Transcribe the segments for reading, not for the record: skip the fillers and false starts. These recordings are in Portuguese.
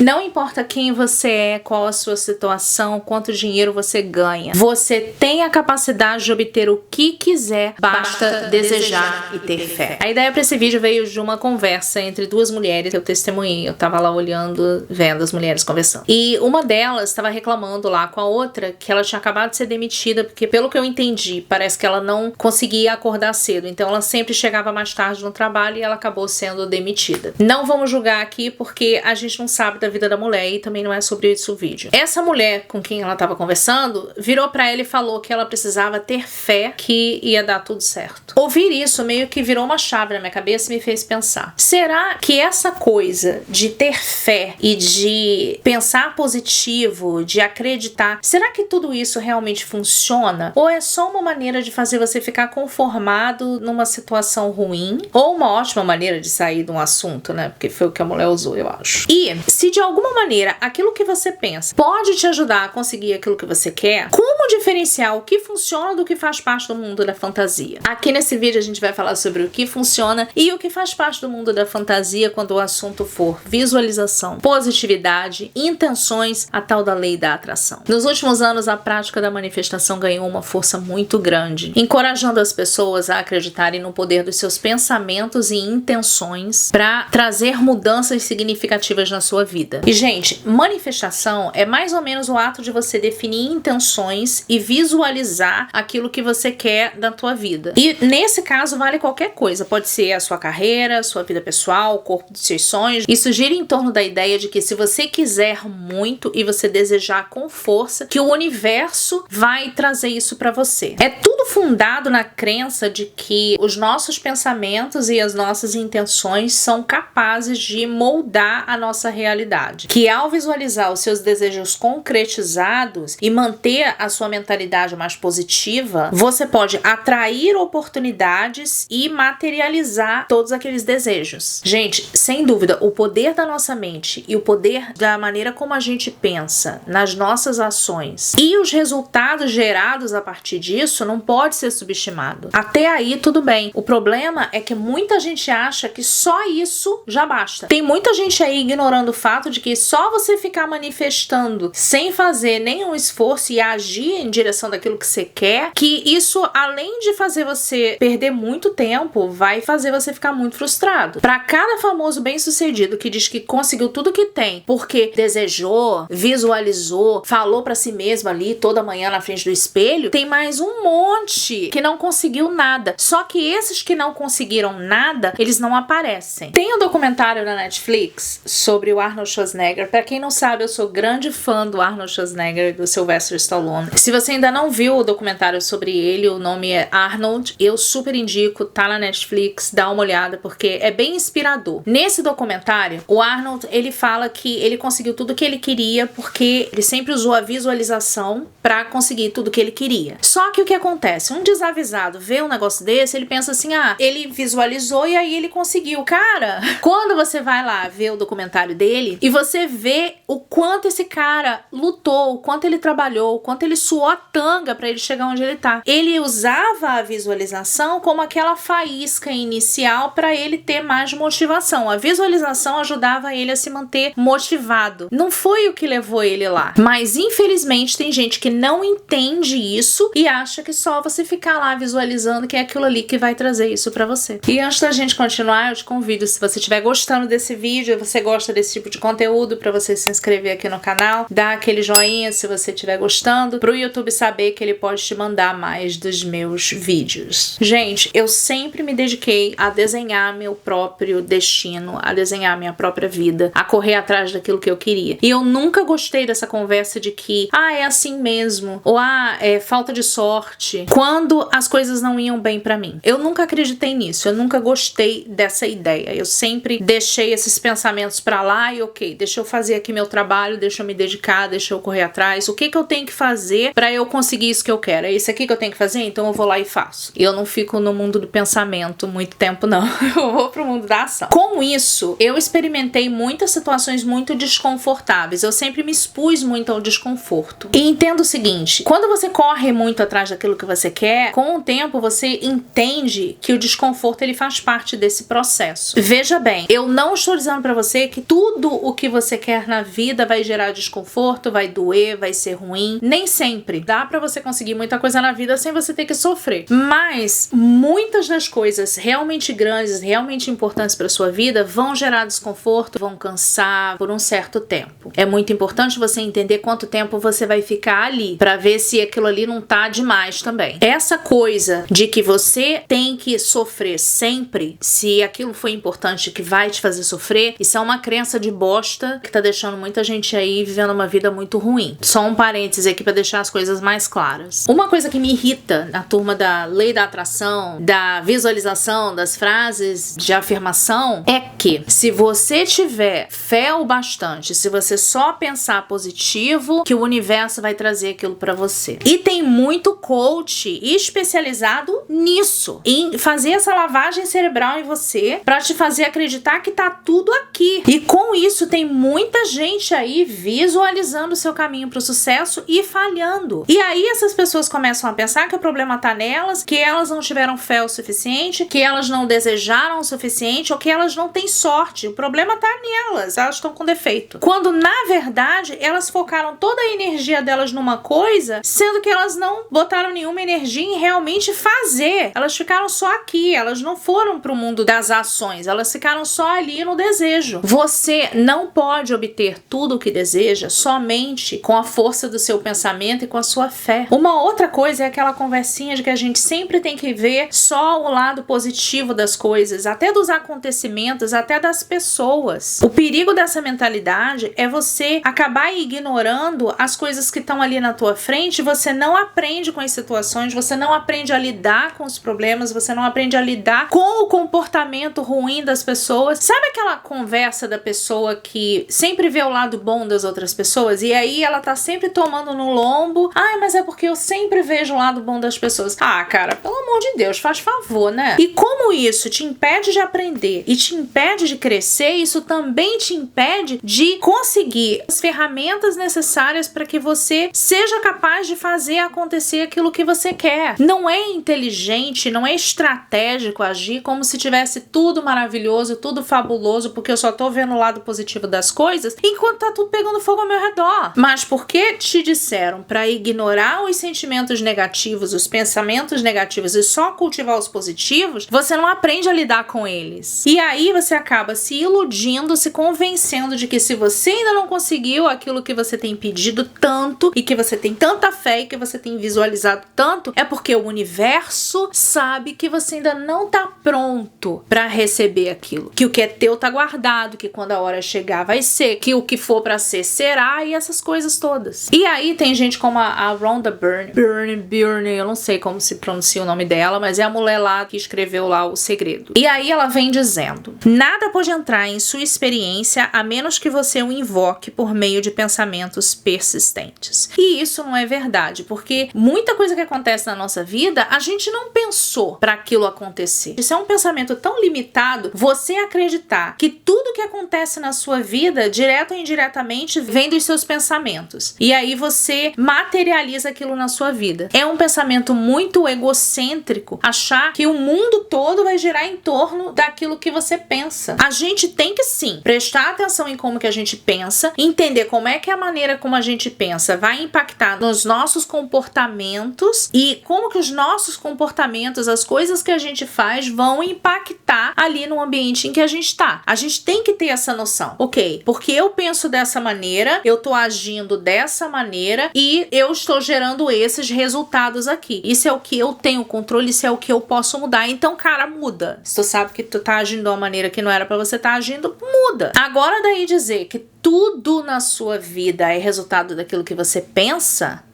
Não importa quem você é, qual a sua situação, quanto dinheiro você ganha. Você tem a capacidade de obter o que quiser, basta desejar e ter fé. A ideia para esse vídeo veio de uma conversa entre duas mulheres que eu testemunhei. Eu tava lá olhando, vendo as mulheres conversando. E uma delas estava reclamando lá com a outra que ela tinha acabado de ser demitida, porque pelo que eu entendi, parece que ela não conseguia acordar cedo. Então ela sempre chegava mais tarde no trabalho e ela acabou sendo demitida. Não vamos julgar aqui porque a gente não sabe da vida da mulher e também não é sobre isso o vídeo. Essa mulher com quem ela estava conversando virou pra ela e falou que ela precisava ter fé que ia dar tudo certo. Ouvir isso meio que virou uma chave na minha cabeça e me fez pensar: será que essa coisa de ter fé e de pensar positivo, de acreditar, será que tudo isso realmente funciona? Ou é só uma maneira de fazer você ficar conformado numa situação ruim? Ou uma ótima maneira de sair de um assunto, né? Porque foi o que a mulher usou, eu acho. E se de alguma maneira aquilo que você pensa pode te ajudar a conseguir aquilo que você quer, como diferenciar o que funciona do que faz parte do mundo da fantasia? Aqui nesse vídeo a gente vai falar sobre o que funciona e o que faz parte do mundo da fantasia quando o assunto for visualização, positividade, intenções, a tal da lei da atração. Nos últimos anos, a prática da manifestação ganhou uma força muito grande, encorajando as pessoas a acreditarem no poder dos seus pensamentos e intenções para trazer mudanças significativas na sua vida. E, gente, manifestação é mais ou menos o ato de você definir intenções e visualizar aquilo que você quer da tua vida. E nesse caso vale qualquer coisa, pode ser a sua carreira, a sua vida pessoal, o corpo dos seus sonhos. Isso gira em torno da ideia de que se você quiser muito e você desejar com força, que o universo vai trazer isso para você. É tudo fundado na crença de que os nossos pensamentos e as nossas intenções são capazes de moldar a nossa realidade. Que ao visualizar os seus desejos concretizados e manter a sua mentalidade mais positiva, você pode atrair oportunidades e materializar todos aqueles desejos. Gente, sem dúvida, o poder da nossa mente e o poder da maneira como a gente pensa nas nossas ações e os resultados gerados a partir disso não pode ser subestimado. Até aí tudo bem. O problema é que muita gente acha que só isso já basta. Tem muita gente aí ignorando o fato de que só você ficar manifestando sem fazer nenhum esforço e agir em direção daquilo que você quer, que isso, além de fazer você perder muito tempo, vai fazer você ficar muito frustrado. Para cada famoso bem-sucedido que diz que conseguiu tudo que tem porque desejou, visualizou, falou para si mesmo ali toda manhã na frente do espelho, tem mais um monte que não conseguiu nada. Só que esses que não conseguiram nada, eles não aparecem. Tem um documentário na Netflix sobre o Arnold Schwarzenegger. Pra quem não sabe, eu sou grande fã do Arnold Schwarzenegger e do Sylvester Stallone. Se você ainda não viu o documentário sobre ele, o nome é Arnold, eu super indico, tá na Netflix, dá uma olhada porque é bem inspirador. Nesse documentário, o Arnold, ele fala que ele conseguiu tudo que ele queria porque ele sempre usou a visualização pra conseguir tudo que ele queria. Só que o que acontece? Um desavisado vê um negócio desse, ele pensa assim, ah, ele visualizou e aí ele conseguiu. Cara, quando você vai lá ver o documentário dele e você vê o quanto esse cara lutou, o quanto ele trabalhou, o quanto ele suou a tanga pra ele chegar onde ele tá. Ele usava a visualização como aquela faísca inicial pra ele ter mais motivação. A visualização ajudava ele a se manter motivado. Não foi o que levou ele lá. Mas infelizmente tem gente que não entende isso e acha que só você ficar lá visualizando que é aquilo ali que vai trazer isso pra você. E antes da gente continuar, eu te convido, se você estiver gostando desse vídeo, você gosta desse tipo de conteúdo, pra você se inscrever aqui no canal, dar aquele joinha se você estiver gostando, pro YouTube saber que ele pode te mandar mais dos meus vídeos. Gente, eu sempre me dediquei a desenhar meu próprio destino, a desenhar minha própria vida, a correr atrás daquilo que eu queria. E eu nunca gostei dessa conversa de que, ah, é assim mesmo, ou ah, é falta de sorte, quando as coisas não iam bem pra mim. Eu nunca acreditei nisso, eu nunca gostei dessa ideia. Eu sempre deixei esses pensamentos pra lá e ok, deixa eu fazer aqui meu trabalho, deixa eu me dedicar, deixa eu correr atrás. O que eu tenho que fazer pra eu conseguir isso que eu quero? É isso aqui que eu tenho que fazer? Então eu vou lá e faço. Eu não fico no mundo do pensamento muito tempo, não. Eu vou pro mundo da ação. Com isso, eu experimentei muitas situações muito desconfortáveis. Eu sempre me expus muito ao desconforto. E entendo o seguinte, quando você corre muito atrás daquilo que você quer, com o tempo você entende que o desconforto ele faz parte desse processo. Veja bem, eu não estou dizendo pra você que tudo o o que você quer na vida vai gerar desconforto, vai doer, vai ser ruim. Nem sempre. Dá pra você conseguir muita coisa na vida sem você ter que sofrer. Mas muitas das coisas realmente grandes, realmente importantes pra sua vida vão gerar desconforto, vão cansar por um certo tempo. É muito importante você entender quanto tempo você vai ficar ali, pra ver se aquilo ali não tá demais também. Essa coisa de que você tem que sofrer sempre, se aquilo foi importante que vai te fazer sofrer, isso é uma crença de bosta que tá deixando muita gente aí vivendo uma vida muito ruim. Só um parênteses aqui pra deixar as coisas mais claras. Uma coisa que me irrita na turma da lei da atração, da visualização, das frases de afirmação, é que se você tiver fé o bastante, se você só pensar positivo, que o universo vai trazer aquilo pra você. E tem muito coach especializado nisso, em fazer essa lavagem cerebral em você pra te fazer acreditar que tá tudo aqui. E com isso tem muita gente aí visualizando o seu caminho pro sucesso e falhando. E aí essas pessoas começam a pensar que o problema tá nelas, que elas não tiveram fé o suficiente, que elas não desejaram o suficiente ou que elas não têm sorte. O problema tá nelas, elas estão com defeito. Quando na verdade elas focaram toda a energia delas numa coisa, sendo que elas não botaram nenhuma energia em realmente fazer. Elas ficaram só aqui, elas não foram pro mundo das ações, elas ficaram só ali no desejo. Você não pode obter tudo o que deseja somente com a força do seu pensamento e com a sua fé. Uma outra coisa é aquela conversinha de que a gente sempre tem que ver só o lado positivo das coisas, até dos acontecimentos, até das pessoas. O perigo dessa mentalidade é você acabar ignorando as coisas que estão ali na tua frente, você não aprende com as situações, você não aprende a lidar com os problemas, você não aprende a lidar com o comportamento ruim das pessoas. Sabe aquela conversa da pessoa que sempre vê o lado bom das outras pessoas e aí ela tá sempre tomando no lombo? Ai, mas é porque eu sempre vejo o lado bom das pessoas. Ah, cara, pelo amor de Deus, faz favor, né? E como isso te impede de aprender e te impede de crescer, isso também te impede de conseguir as ferramentas necessárias para que você seja capaz de fazer acontecer aquilo que você quer. Não é inteligente, não é estratégico agir como se tivesse tudo maravilhoso, tudo fabuloso, porque eu só tô vendo o lado positivo das coisas, enquanto tá tudo pegando fogo ao meu redor. Mas porque te disseram para ignorar os sentimentos negativos, os pensamentos negativos e só cultivar os positivos, você não aprende a lidar com eles. E aí você acaba se iludindo, se convencendo de que se você ainda não conseguiu aquilo que você tem pedido tanto e que você tem tanta fé e que você tem visualizado tanto, é porque o universo sabe que você ainda não tá pronto para receber aquilo. Que o que é teu tá guardado, que quando a hora chegar vai ser, que o que for para ser será e essas coisas todas. E aí tem gente como a Rhonda Byrne, eu não sei como se pronuncia o nome dela, mas é a mulher lá que escreveu lá O Segredo. E aí ela vem dizendo: nada pode entrar em sua experiência a menos que você o invoque por meio de pensamentos persistentes. E isso não é verdade, porque muita coisa que acontece na nossa vida, a gente não pensou para aquilo acontecer. Isso é um pensamento tão limitado, você acreditar que tudo que acontece na sua vida, direto ou indiretamente, vem dos seus pensamentos. E aí você materializa aquilo na sua vida. É um pensamento muito egocêntrico achar que o mundo todo vai girar em torno daquilo que você pensa. A gente tem que sim prestar atenção em como que a gente pensa, entender como é que a maneira como a gente pensa vai impactar nos nossos comportamentos e como que os nossos comportamentos, as coisas que a gente faz vão impactar ali no ambiente em que a gente tá. A gente tem que ter essa noção. Ok, porque eu penso dessa maneira, eu tô agindo dessa maneira e eu estou gerando esses resultados aqui. Isso é o que eu tenho controle, isso é o que eu posso mudar. Então, cara, muda. Se tu sabe que tu tá agindo de uma maneira que não era pra você tá agindo, muda. Agora daí dizer que tudo na sua vida é resultado daquilo que você pensa...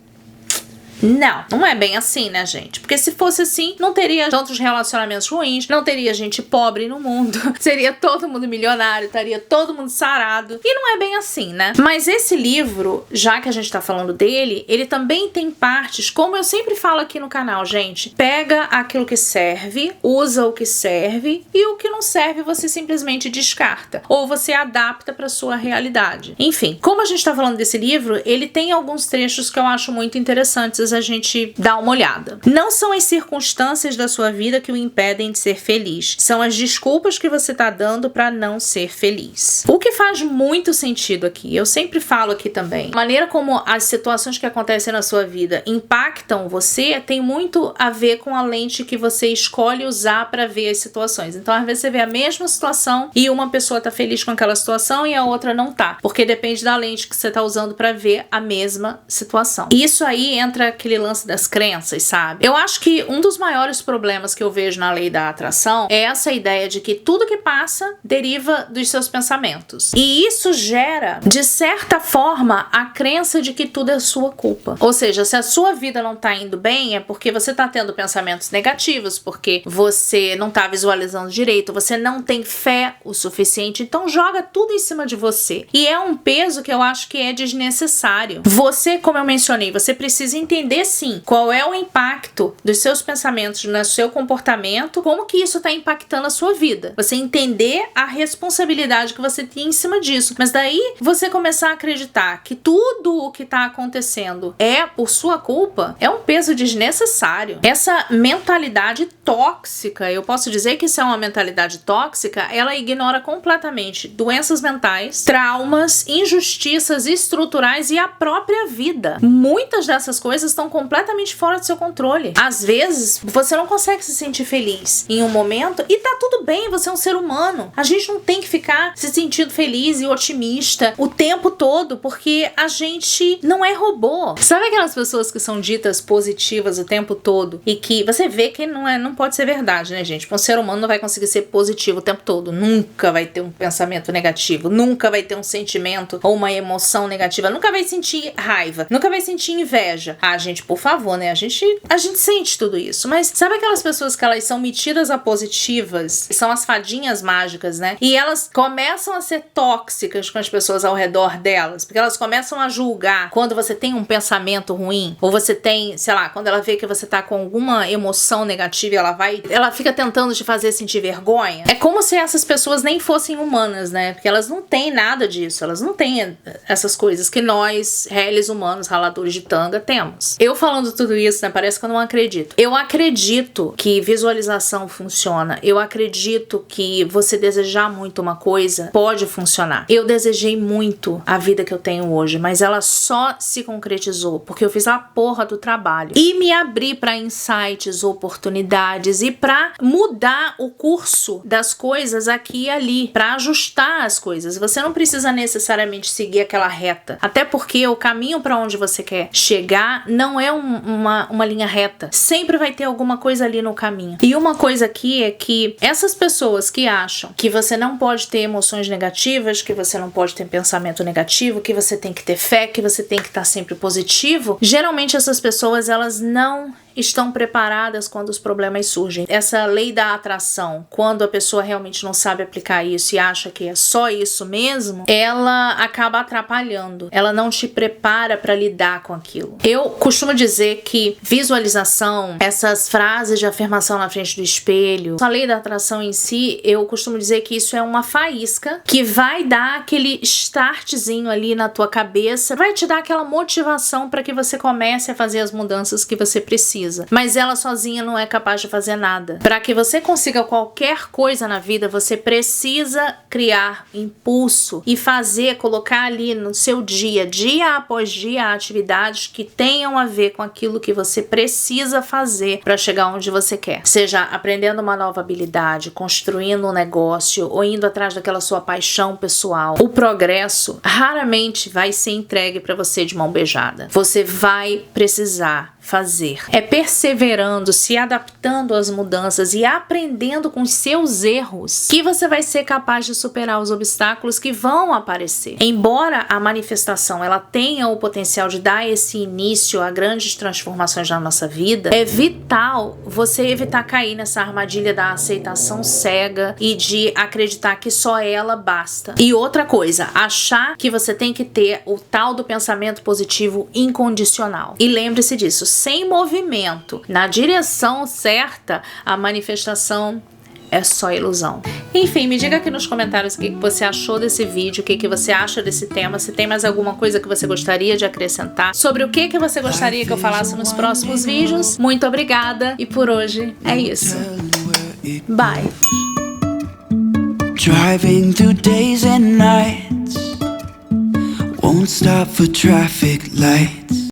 Não é bem assim, né, gente? Porque se fosse assim, não teria tantos relacionamentos ruins, não teria gente pobre no mundo, seria todo mundo milionário, estaria todo mundo sarado. E não é bem assim, né? Mas esse livro, já que a gente tá falando dele, ele também tem partes, como eu sempre falo aqui no canal, gente, pega aquilo que serve, usa o que serve e o que não serve você simplesmente descarta. Ou você adapta pra sua realidade. Enfim, como a gente tá falando desse livro, ele tem alguns trechos que eu acho muito interessantes coisas a gente dá uma olhada. Não são as circunstâncias da sua vida que o impedem de ser feliz. São as desculpas que você tá dando para não ser feliz. O que faz muito sentido aqui, eu sempre falo aqui também, a maneira como as situações que acontecem na sua vida impactam você tem muito a ver com a lente que você escolhe usar para ver as situações. Então, às vezes você vê a mesma situação e uma pessoa tá feliz com aquela situação e a outra não tá, porque depende da lente que você tá usando para ver a mesma situação. E isso aí entra aquele lance das crenças, sabe? Eu acho que um dos maiores problemas que eu vejo na lei da atração é essa ideia de que tudo que passa deriva dos seus pensamentos. E isso gera, de certa forma, a crença de que tudo é sua culpa. Ou seja, se a sua vida não tá indo bem, é porque você tá tendo pensamentos negativos, porque você não tá visualizando direito, você não tem fé o suficiente, então joga tudo em cima de você. E é um peso que eu acho que é desnecessário. Você, como eu mencionei, você precisa entender sim qual é o impacto dos seus pensamentos no seu comportamento, como que isso tá impactando a sua vida. Você entender a responsabilidade que você tem em cima disso. Mas daí você começar a acreditar que tudo o que tá acontecendo é por sua culpa, é um peso desnecessário. Essa mentalidade tóxica, eu posso dizer que isso é uma mentalidade tóxica, ela ignora completamente doenças mentais, traumas, injustiças estruturais e a própria vida. Muitas dessas coisas estão completamente fora do seu controle. Às vezes, você não consegue se sentir feliz em um momento e tá tudo bem, você é um ser humano. A gente não tem que ficar se sentindo feliz e otimista o tempo todo, porque a gente não é robô. Sabe aquelas pessoas que são ditas positivas o tempo todo e que você vê que não pode ser verdade, né, gente? Um ser humano não vai conseguir ser positivo o tempo todo. Nunca vai ter um pensamento negativo, nunca vai ter um sentimento ou uma emoção negativa, nunca vai sentir raiva, nunca vai sentir inveja. Ah, gente, por favor, né? A gente sente tudo isso, mas sabe aquelas pessoas que elas são metidas a positivas, são as fadinhas mágicas, né? E elas começam a ser tóxicas com as pessoas ao redor delas, porque elas começam a julgar quando você tem um pensamento ruim, ou você tem, sei lá, quando ela vê que você tá com alguma emoção negativa e ela fica tentando te fazer sentir vergonha. É como se essas pessoas nem fossem humanas, né? Porque elas não têm nada disso, elas não têm essas coisas que nós, réis humanos, raladores de tanga, temos. Eu falando tudo isso, né? Parece que eu não acredito. Eu acredito que visualização funciona. Eu acredito que você desejar muito uma coisa pode funcionar. Eu desejei muito a vida que eu tenho hoje, mas ela só se concretizou porque eu fiz a porra do trabalho e me abri para insights, oportunidades e para mudar o curso das coisas aqui e ali, para ajustar as coisas. Você não precisa necessariamente seguir aquela reta, até porque o caminho para onde você quer chegar não é uma linha reta. Sempre vai ter alguma coisa ali no caminho. E uma coisa aqui é que essas pessoas que acham que você não pode ter emoções negativas, que você não pode ter pensamento negativo, que você tem que ter fé, que você tem que estar sempre positivo, geralmente essas pessoas, elas não estão preparadas quando os problemas surgem. Essa lei da atração, quando a pessoa realmente não sabe aplicar isso e acha que é só isso mesmo, ela acaba atrapalhando. Ela não te prepara para lidar com aquilo. Eu costumo dizer que visualização, essas frases de afirmação na frente do espelho, a lei da atração em si, eu costumo dizer que isso é uma faísca que vai dar aquele startzinho ali na tua cabeça, vai te dar aquela motivação para que você comece a fazer as mudanças que você precisa. Mas ela sozinha não é capaz de fazer nada. Para que você consiga qualquer coisa na vida, você precisa criar impulso e colocar ali no seu dia após dia, atividades que tenham a ver com aquilo que você precisa fazer para chegar onde você quer. Seja aprendendo uma nova habilidade, construindo um negócio ou indo atrás daquela sua paixão pessoal. O progresso raramente vai ser entregue para você de mão beijada. Você vai precisar fazer. É perseverando, se adaptando às mudanças e aprendendo com os seus erros que você vai ser capaz de superar os obstáculos que vão aparecer. Embora a manifestação ela tenha o potencial de dar esse início a grandes transformações na nossa vida, é vital você evitar cair nessa armadilha da aceitação cega e de acreditar que só ela basta. E outra coisa, achar que você tem que ter o tal do pensamento positivo incondicional. E lembre-se disso, sem movimento na direção certa, a manifestação é só ilusão. Enfim, me diga aqui nos comentários o que você achou desse vídeo, o que você acha desse tema, se tem mais alguma coisa que você gostaria de acrescentar, sobre o que você gostaria que eu falasse nos próximos vídeos. Muito obrigada e por hoje é isso. Bye! Driving through days and nights, won't stop for traffic lights.